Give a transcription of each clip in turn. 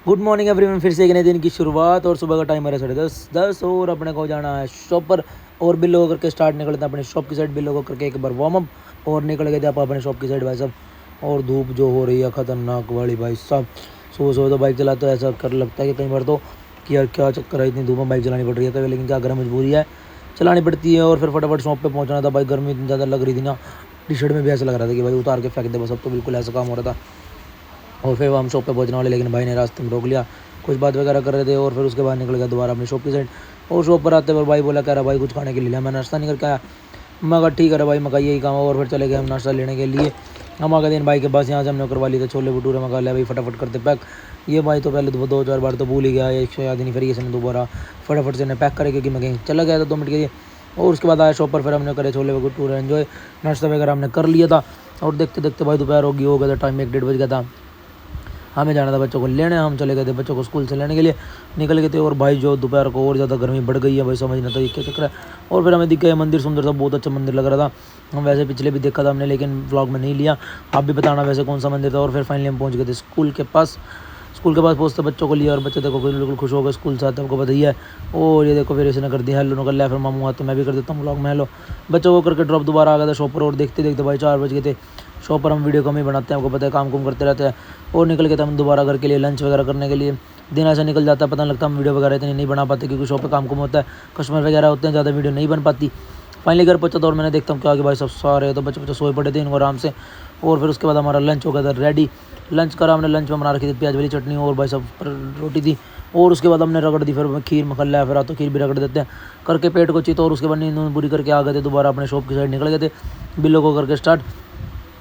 Good morning everyone. फिर से एक नए दिन की शुरुआत और सुबह का टाइम है 10:30 और अपने को जाना है शॉप पर और बिल लोगो करके स्टार्ट निकलते हैं अपने शॉप की साइड। बिल लोगो करके एक बार वार्म अप और निकल गए थे आप अपने शॉप की साइड भाई साहब। और धूप जो हो रही है ख़तरनाक वाली भाई साहब। सुबह सुबह तो बाइक चलाते तो ऐसा कर लगता है कि कई बार तो कि यार क्या चक्कर है, इतनी धूप में बाइक चलानी पड़ रही है कभी, लेकिन क्या करें मजबूरी है, चलानी पड़ती है। और फिर फटाफट शॉप पे पहुंचना था भाई। गर्मी इतनी ज़्यादा लग रही थी ना, टी शर्ट में भी ऐसा लग रहा था कि भाई उतार के फेंक दे बस, अब तो बिल्कुल ऐसा काम हो रहा था। और फिर हम शॉप पे पहुंचने वाले, लेकिन भाई ने रास्ते में रोक लिया, कुछ बात वगैरह कर रहे थे। और फिर उसके बाद निकल गया दोबारा अपनी शॉप की साइड। और शॉप पर आते हुए भाई बोला कह रहा भाई कुछ खाने के लिए, मैं नाश्ता नहीं करके आया। मैं कहा ठीक है भाई, मैं यही काम। और फिर चले गए हम नाश्ता लेने के लिए। हम आ गए दिन भाई के पास, यहाँ से हमने करवा लिए थे छोले भटूरे। मैं कहा ले भाई फटाफट करते पैक। ये भाई तो पहले तो 2-4 बार तो भूल ही गया, एक याद ही नहीं, फिर ये ने दोबारा फटाफट से पैक करे क्योंकि मैं कहीं चला गया था 2 मिनट के लिए। और उसके बाद आया शॉप पर, फिर हमने करे छोले भटूरे एंजॉय, नाश्ता वगैरह हमने कर लिया था। और देखते देखते भाई दोपहर हो गया था, टाइम 1-1:30 बज गया था। हमें जाना था बच्चों को लेने, हम चले गए थे बच्चों को स्कूल से लेने के लिए, निकल गए थे। और भाई जो दोपहर को और ज़्यादा गर्मी बढ़ गई है भाई, समझ नहीं था ये क्या चक्कर है। और फिर हमें दिख गया मंदिर, सुंदर सा बहुत अच्छा मंदिर लग रहा था। हम वैसे पिछले भी देखा था हमने, लेकिन व्लॉग में नहीं लिया। आप भी बताना वैसे कौन सा मंदिर था। और फिर फाइनली हम पहुँच गए थे स्कूल के पास। स्कूल के पास पहुँचते बच्चों को लिया और बच्चे देखो बिल्कुल खुश हो गए स्कूल से आते, आपको बताइए। और ये देखो फिर इसने कर दिया हेलो, कर लिया। फिर मामू आते मैं भी कर देता हूँ व्लॉग में हेलो। बच्चों को करके ड्रॉप दोबारा आ गया था शॉप पर। और देखते देखते भाई 4 बज गए थे। शॉप पर हम वीडियो कम ही बनाते हैं, आपको पता है, काम कुम करते रहते हैं। और निकल गए थे हम दोबारा घर के लिए लंच वगैरह करने के लिए। दिन ऐसा निकल जाता है, पता नहीं लगता हम वीडियो वगैरह इतनी नहीं बना पाते क्योंकि शॉप पे काम कुम होता है, कस्टमर वगैरह होते हैं, ज़्यादा वीडियो नहीं बन पाती। फाइनली घर पहुंचा था और मैंने देखता हूँ क्या कि भाई सब सारे तो बच्चे सोए पड़े थे इनको आराम से। और फिर उसके बाद हमारा लंच हो गया था रेडी। लंच करा हमने, लंच में बना रखी थी प्याज वाली चटनी और भाई सब रोटी थी। और उसके बाद हमने रगड़ दी, फिर खीर मखल्ला, फिर तो खीर भी रगड़ देते हैं करके पेट को चित। और उसके बाद नींद पूरी करके आ गए थे दोबारा अपने शॉप की साइड, निकल गए थे बिलों को करके स्टार्ट।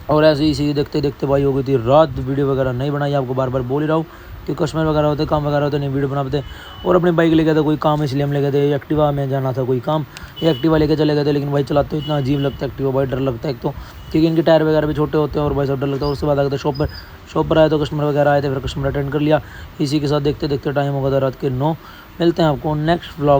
और ऐसे ही इसी देखते देखते भाई हो गई थी रात। वीडियो वगैरह नहीं बनाई, आपको बार बार बोल ही रहा हूँ कि कस्टमर वगैरह होते, काम वगैरह होते, नहीं वीडियो बना पाते। और अपनी बाइक लेके था कोई काम, इसलिए हम ले गए थे एक्टिवा में जाना था कोई काम, ये एक्टिवा लेके चले गए थे। लेकिन भाई चलाते हो इतना अजीब लगता है एक्टिवा भाई, डर लगता है एक तो क्योंकि इनके टायर वगैरह भी छोटे होते हैं और भाई सब डर लगता है। उसके बाद आ गए थे शॉप पर आए तो कस्टमर वगैरह आए थे, फिर कस्टमर अटेंड कर लिया। इसी के साथ देखते देखते टाइम हो गया था रात के 9। मिलते हैं आपको नेक्स्ट व्लॉग।